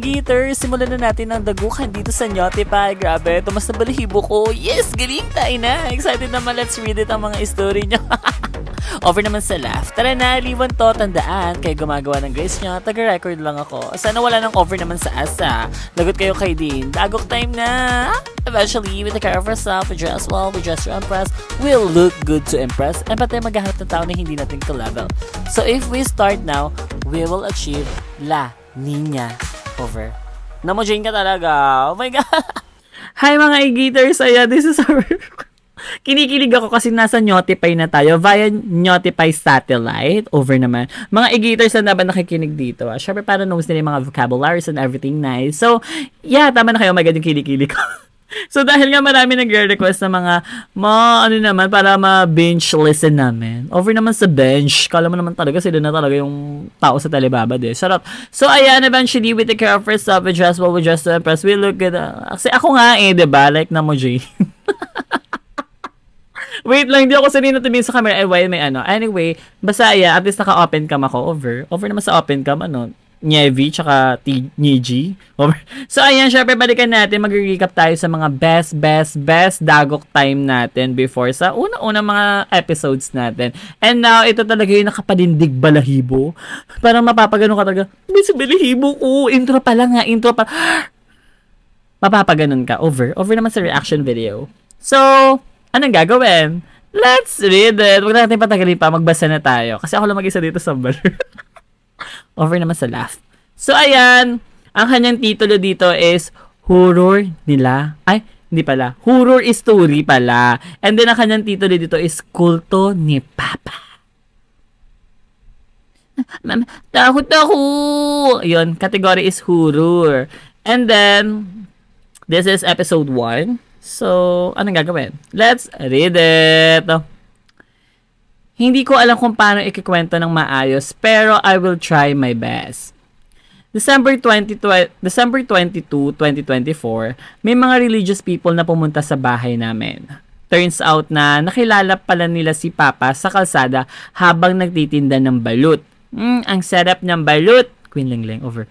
Eater, simulan na natin ang dagukan dito sa Nyotipa. Grabe, tumas na balahibo ko. Yes, galing tayo na. Excited naman, let's read it ang mga story nyo. Over naman sa laugh. Tara na, liwan to, tandaan. Kayo gumagawa ng grace nyo, taga-record lang ako. Sana wala nang over naman sa asa. Lagot kayo kay Dean. Dagok time na. Eventually, with the care of ourselves, we dress well, we dress to impress, we'll look good to impress, and pati maghahanap ng tao na hindi natin ka-level. So if we start now, we will achieve La Nina. Over. Namojane ka talaga. Oh my God. Hi mga Eaters. Ayan, this is our... Kinikilig ako kasi nasa Nyotify na tayo via Nyotify satellite. Over naman. Mga Eaters na dapat nakikinig dito. Syempre para knows nila yung mga vocabularies and everything nice. So, yeah, tama na kayo. Oh my God, yung kilig-kilig ko. So, dahil nga marami nagre-request na mga ano naman, para ma-binge listen namin. Over naman sa bench. Kala mo naman talaga, sila na talaga yung tao sa Talibaba de. Shut up. So, ayan, eventually, with the care of ourselves, we dress well, we dress to impress. We look good. Kasi ako nga diba? Like Namojane. Wait lang, hindi ako sanay na tumingin sa camera. Why may ano? Anyway, basta at least naka-open cam ako. Over. Over naman sa open cam, Nyevi, tsaka Niji. Over. So, ayan, syempre, balikan natin. Mag-recap tayo sa mga best dagok time natin before sa una-una mga episodes natin. And now, ito talaga yung nakapanindig balahibo. Parang mapapagano ka talaga. May si balahibo ko. Intro pa lang nga. Intro pa. Mapapaganon ka. Over. Over naman sa reaction video. So, anong gagawin? Let's read it. Huwag natin patagalin pa. Magbasa na tayo. Kasi ako lang mag-isa dito sa bar. Over naman sa laugh. So, ayan. Ang kanyang titulo dito is Horror nila. Ay, hindi pala. Horror story pala. And then, ang kanyang titulo dito is Kulto ni Papa. Takot ako. Yun, category is horror. And then, this is episode 1. So, anong gagawin? Let's read it. Hindi ko alam kung paano ikikwento ng maayos, pero I will try my best. December 22, 2024, may mga religious people na pumunta sa bahay namin. Turns out na nakilala pala nila si Papa sa kalsada habang nagtitinda ng balut. Ang sarap ng balut. Queen Lingleng, over.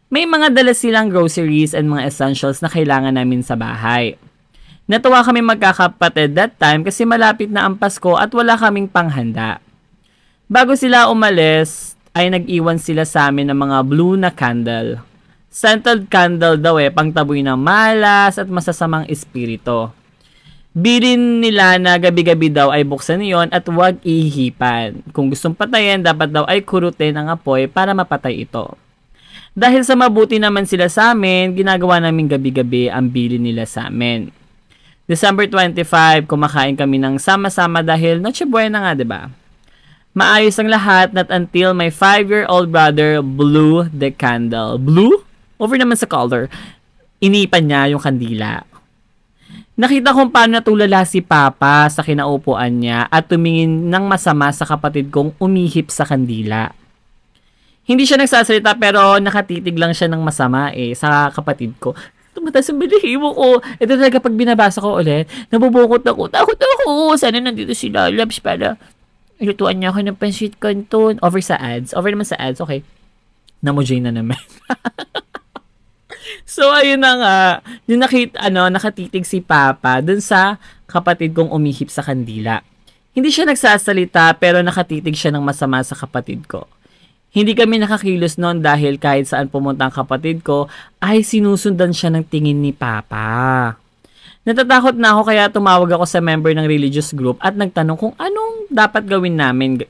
May mga dala silang groceries and mga essentials na kailangan namin sa bahay. Natuwa kami magkakapatid that time kasi malapit na ang Pasko at wala kaming panghanda. Bago sila umalis, ay nag-iwan sila sa amin ng mga blue na candle. Scented candle daw pangtaboy ng malas at masasamang espiritu. Bilin nila na gabi-gabi daw ay buksan niyon at huwag ihipan. Kung gustong patayin, dapat daw ay kurutin ang apoy para mapatay ito. Dahil sa mabuti naman sila sa amin, ginagawa namin gabi-gabi ang bilin nila sa amin. December 25, kumakain kami ng sama-sama dahil Noche Buena nga, diba? Maayos ang lahat, not until my 5-year-old brother blew the candle. Blue? Over naman sa color. Inipan niya yung kandila. Nakita kong paano natulala si Papa sa kinaupuan niya at tumingin ng masama sa kapatid kong umihip sa kandila. Hindi siya nagsasalita pero nakatitig lang siya ng masama sa kapatid ko. Tumataas ang balahibo ko. Ito talaga pag binabasa ko ulit, nabubukot ako. Takot ako. Sana nandito sila. Labs para lutuan niya ako ng pansit canton. Over sa ads. Over naman sa ads. Okay. Namojane na naman. So, ayun na nga. Yung nakatitig si Papa dun sa kapatid kong umihip sa kandila. Hindi siya nagsasalita pero nakatitig siya ng masama sa kapatid ko. Hindi kami nakakilos noon dahil kahit saan pumunta ang kapatid ko, ay sinusundan siya ng tingin ni Papa. Natatakot na ako kaya tumawag ako sa member ng religious group at nagtanong kung anong dapat gawin namin.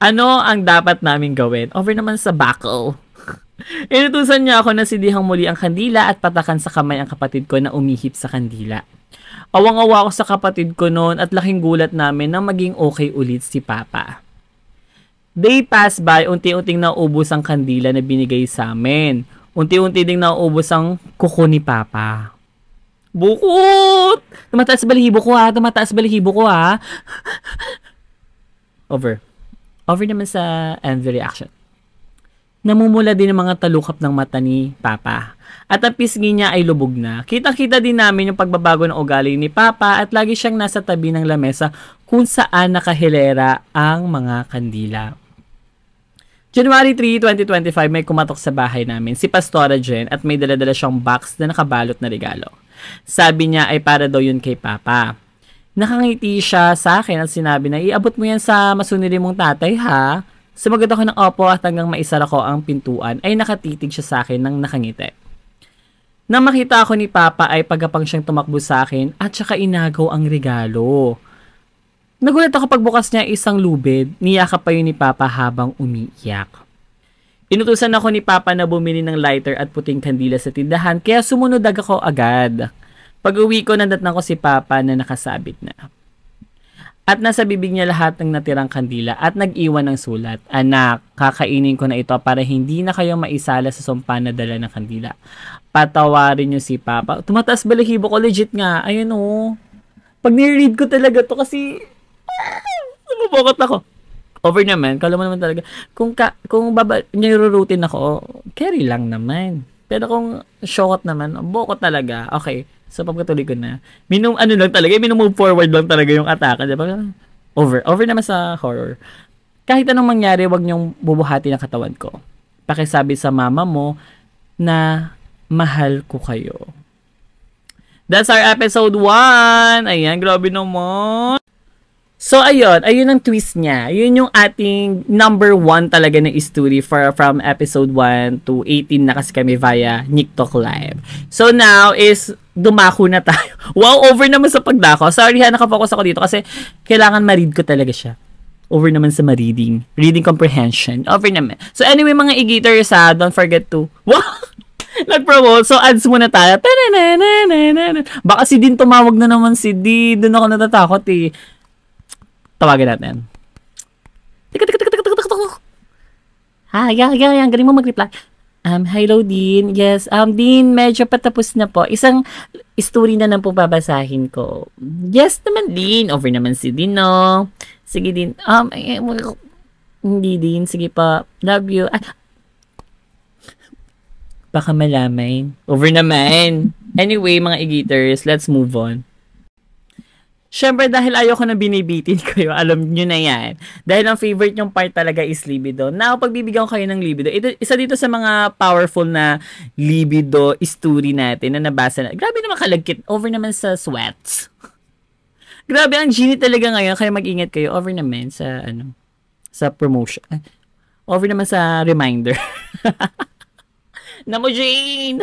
Ano ang dapat namin gawin? Over naman sa bakal. Inutusan niya ako na sidihang muli ang kandila at patakan sa kamay ang kapatid ko na umihip sa kandila. Awang-awa ako sa kapatid ko noon at laking gulat namin na maging okay ulit si Papa. Day passed by, unti-unting naubos ang kandila na binigay sa amin. Unti-unti ding naubos ang kuko ni Papa. Bukot! Tumataas balahibo ko ha. Over. Over naman sa end reaction. Namumula din ang mga talukap ng mata ni Papa. At ang pisngi niya ay lubog na. Kita-kita din namin yung pagbabago ng ugali ni Papa at lagi siyang nasa tabi ng lamesa kung saan nakahilera ang mga kandila. January 3, 2025, may kumatok sa bahay namin, si Pastora Jen, at may dala-dala siyang box na nakabalot na regalo. Sabi niya ay para daw yun kay Papa. Nakangiti siya sa akin at sinabi na, iabot mo yan sa masunili mong tatay ha? Sumagot ako ng opo at hanggang maisara ko ang pintuan ay nakatitig siya sa akin ng nakangiti. Nang makita ako ni Papa ay pagkapang siyang tumakbo sa akin at saka inagaw ang regalo. Nagulat ako pagbukas niya isang lubid, niyakap pa yun ni Papa habang umiiyak. Inutusan ako ni Papa na bumili ng lighter at puting kandila sa tindahan kaya sumunod ako agad. Pag-uwi ko, nadatnan ko si Papa na nakasabit na. At nasa bibig niya lahat ng natirang kandila at nag-iwan ng sulat. Anak, kakainin ko na ito para hindi na kayo maisala sa sumpa na dala ng kandila. Patawarin niyo si Papa. Tumataas balahibo ko, legit nga. Ayun o. Pag niread ko talaga to kasi lumubokot ako. Over naman, kala mo naman talaga. Kung niro-routine ako, carry lang naman. Pero kung shokot naman, bokot talaga. Okay, so pagkatuloy ko na. Minumove forward lang talaga yung atake. Diba? Over naman sa horror. Kahit anong mangyari, wag niyong bubuhati ng katawan ko. Pakisabi sa mama mo na mahal ko kayo. That's our episode 1. Ayan, grabe naman. So, ayun ang twist niya. Yun yung ating number 1 talaga na story from episode 1 to 18 na kasi kami via NikTok Live. So, now is dumako na tayo. Wow, over naman sa pagdako. Sorry ha, nakafocus ako dito kasi kailangan ma-read ko talaga siya. Over naman sa ma-reading. Reading comprehension. Over naman. So, anyway, mga e-gators ha, don't forget to... Wow! Nag-promote. So, ads muna tayo. Baka si Din tumawag na naman si Din. Doon ako natatakot eh. Tawagan natin. Ha, yan. Galing mo mag-reply. Hello, Dean. Yes, Dean, medyo patapos na po. Isang story na lang po babasahin ko. Yes naman, Dean. Over naman si Dean, no? Sige, Dean. Hindi, Dean. Sige pa. Love you. Baka malamay. Over naman. Anyway, mga e-gators, let's move on. Siyempre, dahil ayoko na binibitin kayo, alam nyo na yan. Dahil ang favorite nyong part talaga is libido. Now, pagbibigyan ko kayo ng libido, isa dito sa mga powerful na libido story natin na nabasa na. Grabe naman kalagkit. Over naman sa sweats. Grabe, ang genie talaga ngayon. Kaya mag-ingat kayo. Over naman sa, sa promotion. Over naman sa reminder. Namo, Jane!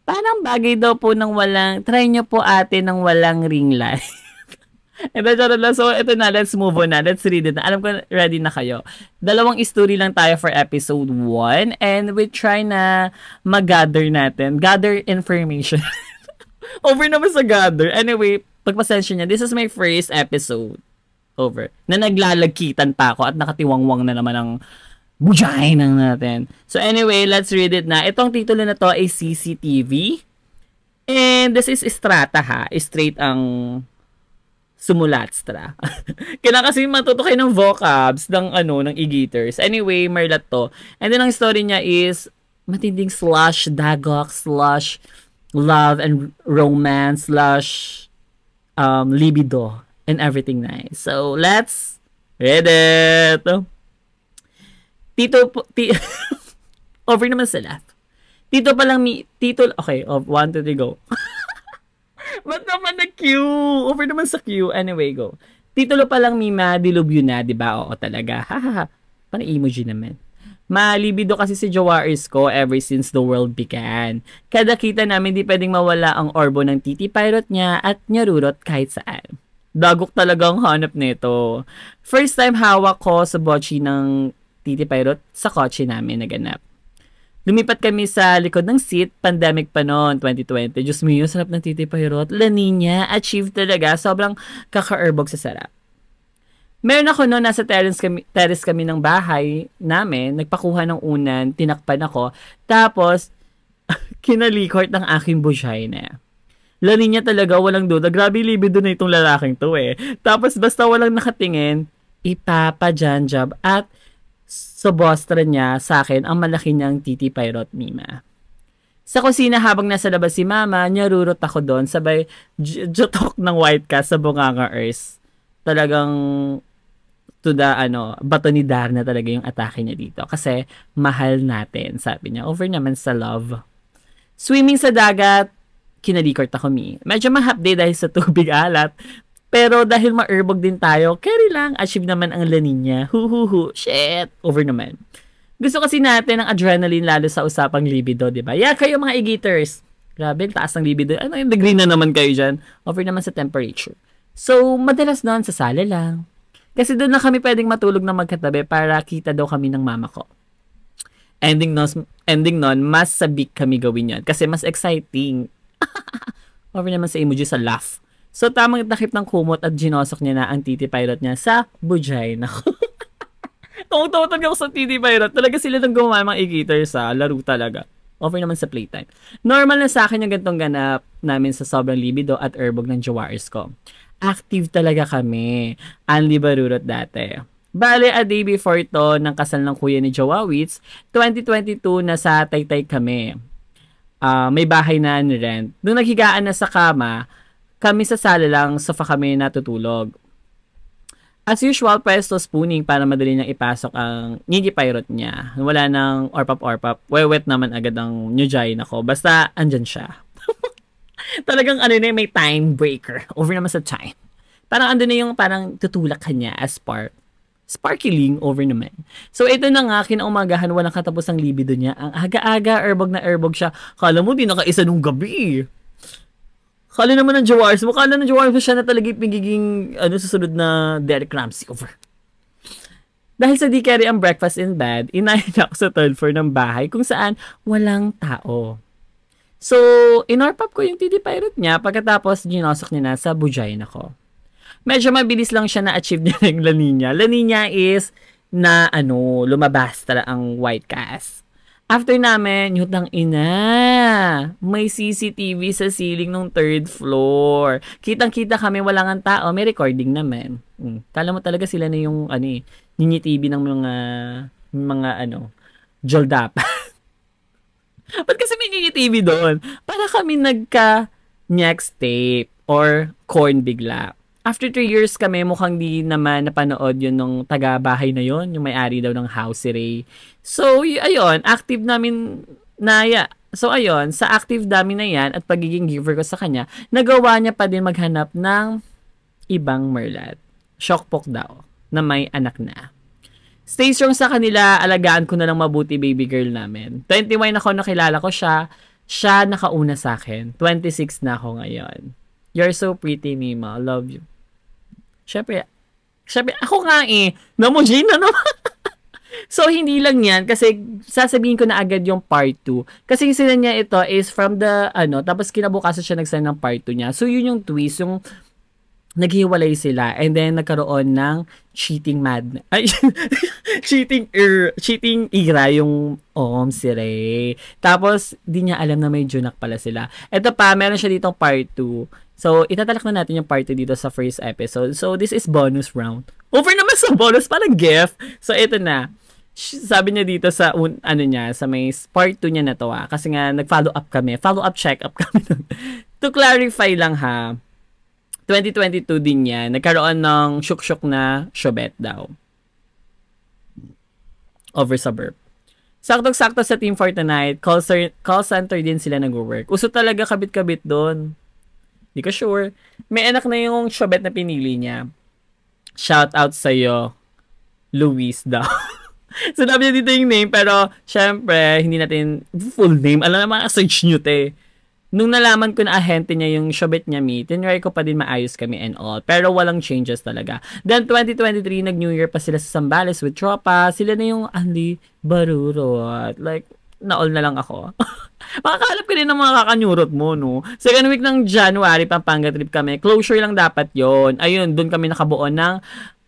Parang bagay daw po ng walang, try nyo po ate ng walang ring light. So, ito na, let's move on na. Let's read it na. Alam ko, ready na kayo. 2 story lang tayo for episode 1 and we try na mag-gather natin. Gather information. Over naman sa gather. Anyway, pagpasensya niya, this is my first episode. Over. Na naglalagkitan pa ako at nakatiwangwang na naman ang bujayin lang natin. So anyway, let's read it na. Itong titulo na to ay CCTV. And this is Strata ha. Straight ang sumulatstra. Kailangan kasi matuto kayo ng vocabs ng ng e-gators. Anyway, Merlat to. And then ang story niya is matinding / dagok / love and romance / libido and everything nice. So let's read it. Over naman sa laugh. Okay, 1, 2, 3, go. Ba't naman na Q? Over naman sa Q. Anyway, go. Titulo pa lang, Mima, dilubyo na, diba? Oo talaga. Hahaha. Parang emoji naman. Malibido kasi si Jawaris ko ever since the world began. Kada kita namin, di pwedeng mawala ang orbo ng titi pirate niya at nyarurot kahit saan. Dagok talagang hanap nito. First time hawak ko sa bocce ng Titi Pirate sa kotse namin naganap. Lumipat kami sa likod ng seat, pandemic pa noon, 2020. Diyos mo yun, sarap ng Titi Pirate. La Nina, achieve talaga. Sobrang kaka-erbog sa sarap. Meron ako noon, nasa terrace kami ng bahay namin. Nagpakuha ng unan, tinakpan ako. Tapos, kinalikort ng aking vagina. La Nina talaga, walang duda. Grabe libido na itong lalaking to eh. Tapos, basta walang nakatingin, ipapa-janjab at sobostra niya sa akin ang malaki niyang Titi Pirate Mima. Sa kusina habang nasa labas si Mama, nyarurot ako doon sabay jotok ng white cast sa bunganga earth. Talagang to the bato ni Darna talaga yung atake niya dito kasi mahal natin, sabi niya. Over naman sa love. Swimming sa dagat, kinalikot ako mi. Medyo mahapde dahil sa tubig alat. Pero dahil ma-erbog din tayo, carry lang, achieve naman ang La Nina. Shit, over naman. Gusto kasi natin ng adrenaline lalo sa usapang libido, di ba? Yeah, kayo mga e-gaters. Grabe, taas ng libido. Ano yung degree na naman kayo dyan? Over naman sa temperature. So, madalas noon sa sala lang. Kasi doon na kami pwedeng matulog na magkatabi para kita daw kami ng mama ko. Ending nun, mas sabik kami gawin yan. Kasi mas exciting. Over naman sa emoji sa laugh. So, tamang takip ng kumot at ginosok niya na ang titi pirate niya sa bujay. Nako. Tungtong ako sa titi pirate. Talaga sila nang gumawa mga e-gator sa laro talaga. Over naman sa playtime. Normal na sa akin yung gantong ganap namin sa sobrang libido at erbog ng jawaris ko. Active talaga kami. Anli Barurot dati. Bale, a day before to ng kasal ng kuya ni Jawawits, 2022 na sa Taytay kami. May bahay na ni-rent. Nung naghigaan na sa kama, kami sa sala lang, sofa kami natutulog. As usual, pwesto spooning para madali niyang ipasok ang Nigi Pirate niya. Wala nang orpap-orpap. Wet naman agad ang Nujay nako. Basta, andyan siya. Talagang may time breaker. Over naman sa time. Parang andun na yung parang tutulak ka niya as part. Sparkling over naman. So ito na nga, kinaumagahan, walang katapos ang libido niya. Ang aga-aga, erbog na erbog siya. Kala mo, di nakaisa nung gabi. Kala naman ng Jawaris mo. Kala ng Jawaris mo siya na talaga pigiging susunod na Derek Ramsey over. Dahil sa di carry ang breakfast in bed, inahin ako sa third floor ng bahay kung saan walang tao. So, inorpap ko yung titi pirate niya pagkatapos ginosok niya na sa bujay nako. Medyo mabilis lang siya na-achieve niya ng La Nina. La Nina is na lumabas tala ang white cast. After namin, yutang ina, may CCTV sa ceiling ng third floor. Kitang-kita kami, wala nga tao, may recording naman. Kala mo talaga sila na yung Nini TV ng mga Joldap. Ba't kasi may Nini TV doon? Para kami nagka-next tape or corn bigla. After 3 years kami, mukhang di naman napanood yun nung taga-bahay na yun, yung may-ari daw ng house si Ray. So, ayun, active namin So, ayun, sa active namin na yan at pagiging giver ko sa kanya, nagawa niya pa din maghanap ng ibang merlat. Shockpok daw, na may anak na. Stay strong sa kanila, alagaan ko na lang mabuti baby girl namin. 21 ako, nakilala ko siya. Siya nakauna sa akin. 26 na ako ngayon. You're so pretty, Mima. Love you. Syempre, ako nga namujin na naman. So, hindi lang yan, kasi sasabihin ko na agad yung part 2. Kasi yung sila niya ito is from the, tapos kinabukasan siya nag-send ng part 2 niya. So, yun yung twist, yung naghiwalay sila, and then nagkaroon ng cheating cheating era yung si Ray. Tapos, di niya alam na may junak pala sila. Ito pa, meron siya ditong part 2. So, itatalak na natin yung part 2 dito sa first episode. So, this is bonus round. Over naman sa bonus, parang gift. So, ito na. Sabi niya dito sa, sa may part 2 niya na to kasi nga, nag-follow up kami. Follow-up check-up kami. To clarify lang 2022 din yan. Nagkaroon ng syuk-syuk na shobet daw. Over sa burp. Saktong-sakto sa Team Fortnite, call center din sila nag-work. Uso talaga kabit-kabit doon. Di ko sure. May anak na yung shobet na pinili niya. Shout out sa'yo, Luis daw. Sinabi niya dito yung name, pero syempre, hindi natin full name. Alam naman, search nyo Nung nalaman ko na ahente niya yung shobet niya, tinry ko pa din maayos kami and all. Pero walang changes talaga. Then, 2023, nag-New Year pa sila sa Zambales with tropa. Sila na yung Anli Barurot. Like, na-all na lang ako. Makakalap ka din ng mga kakanyurot mo, no? Second week ng January, Pampanga trip kami. Closure lang dapat yon. Ayun, doon kami nakabuo ng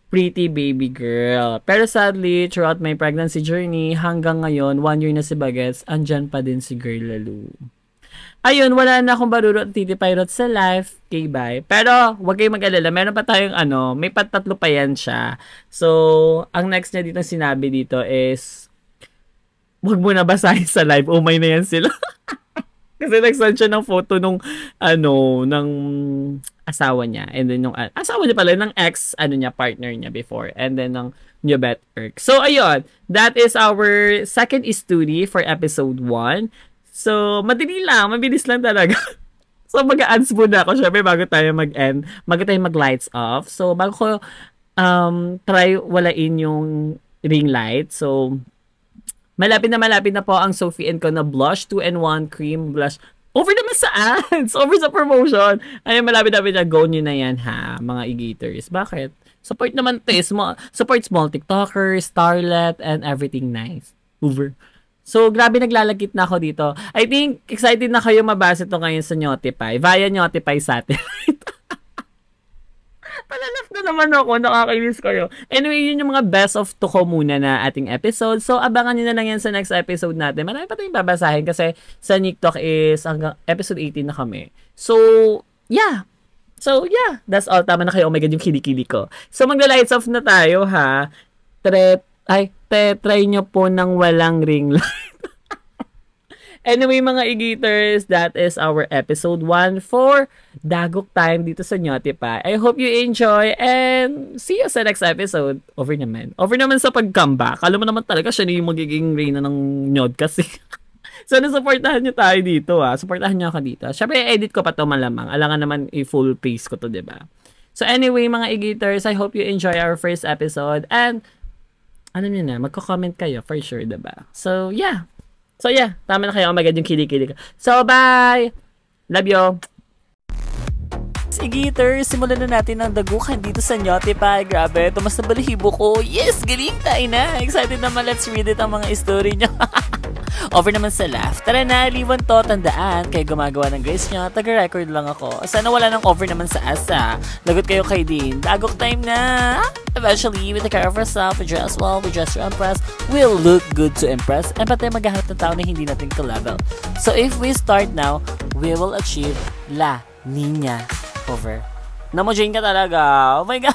pretty baby girl. Pero sadly, throughout my pregnancy journey, hanggang ngayon, 1 year na si Bagets, andyan pa din si Girl Lalu. Ayun, wala na akong Barurot Titi Pirate sa life. Okay, bye. Pero, huwag kayong mag-alala. Meron pa tayong may patatlo pa yan siya. So, ang next niya dito sinabi dito is, huwag mo na basahin sa live. Umay na yan sila. Kasi nag-send siya ng photo nung, asawa niya. And then yung asawa niya pala, ng ex, partner niya before. And then ng New Bet Irk. So, ayun. That is our second story for episode 1. So, madali lang. Mabilis lang talaga. So, mag-ads muna ako. Syempre, bago tayo mag-end. Bago tayo mag-lights off. So, bago ko try walain yung ring light. So, malapit na po ang Sophie & Co na Blush 2-in-1 Cream Blush. Over naman sa ads! Over sa promotion! Ayun, malapit na. Go nyo na yan, ha? Mga e-gators. Bakit? Support naman to. Support small TikTokers, Starlet, and everything nice. Over. So, grabe naglalagkit na ako dito. I think, excited na kayo mabasa to ngayon sa Notify. Via Notify satellite. Palalaf na naman ako. Nakakainis kayo. Anyway, yun yung mga best of to ko muna na ating episode. So, abangan nyo na lang yan sa next episode natin. Marami pa tayong babasahin kasi sa TikTok is hanggang episode 18 na kami. So, yeah. That's all. Tama na kayo. Oh my God, yung kilikili ko. So, magla-lights off na tayo, ha? Try nyo po ng walang ring light. Anyway, mga e-gators, that is our episode 1 for Dagok Time dito sa Notify. I hope you enjoy and see you sa next episode. Over naman sa pag-comeback. Alam mo naman talaga siya yung magiging reyna ng Nyod kasi. So, supportahan nyo tayo dito, ha. Supportahan nyo ako dito. Siyempre, edit ko pa to malamang. Alangan naman i-full pace ko to, diba? So, anyway, mga e-gators, I hope you enjoy our first episode and alam nyo na, magko-comment kayo for sure, diba? So, yeah. Tama na kayo. Oh my God, yung kilig-kilig. So, bye! Love you! Sige, simulan na natin ang dagukan dito sa Notify. Grabe, tumas na balahibo ko. Yes, galing tayo na. Excited naman, let's read it ang mga story nyo. Over naman sa laugh. Tara na, liwan to, tandaan. Kayo gumagawa ng grace nyo, taga-record lang ako. Sana wala nang over naman sa asa. Lagot kayo kay Dean. Dagok time na! Eventually, we take care of ourselves, we dress well, we dress to impress, we'll look good to impress, and pati maghahanap ng tao na hindi natin ka-level. So if we start now, we will achieve La Nina. Over. Namojane ka talaga. Oh my God!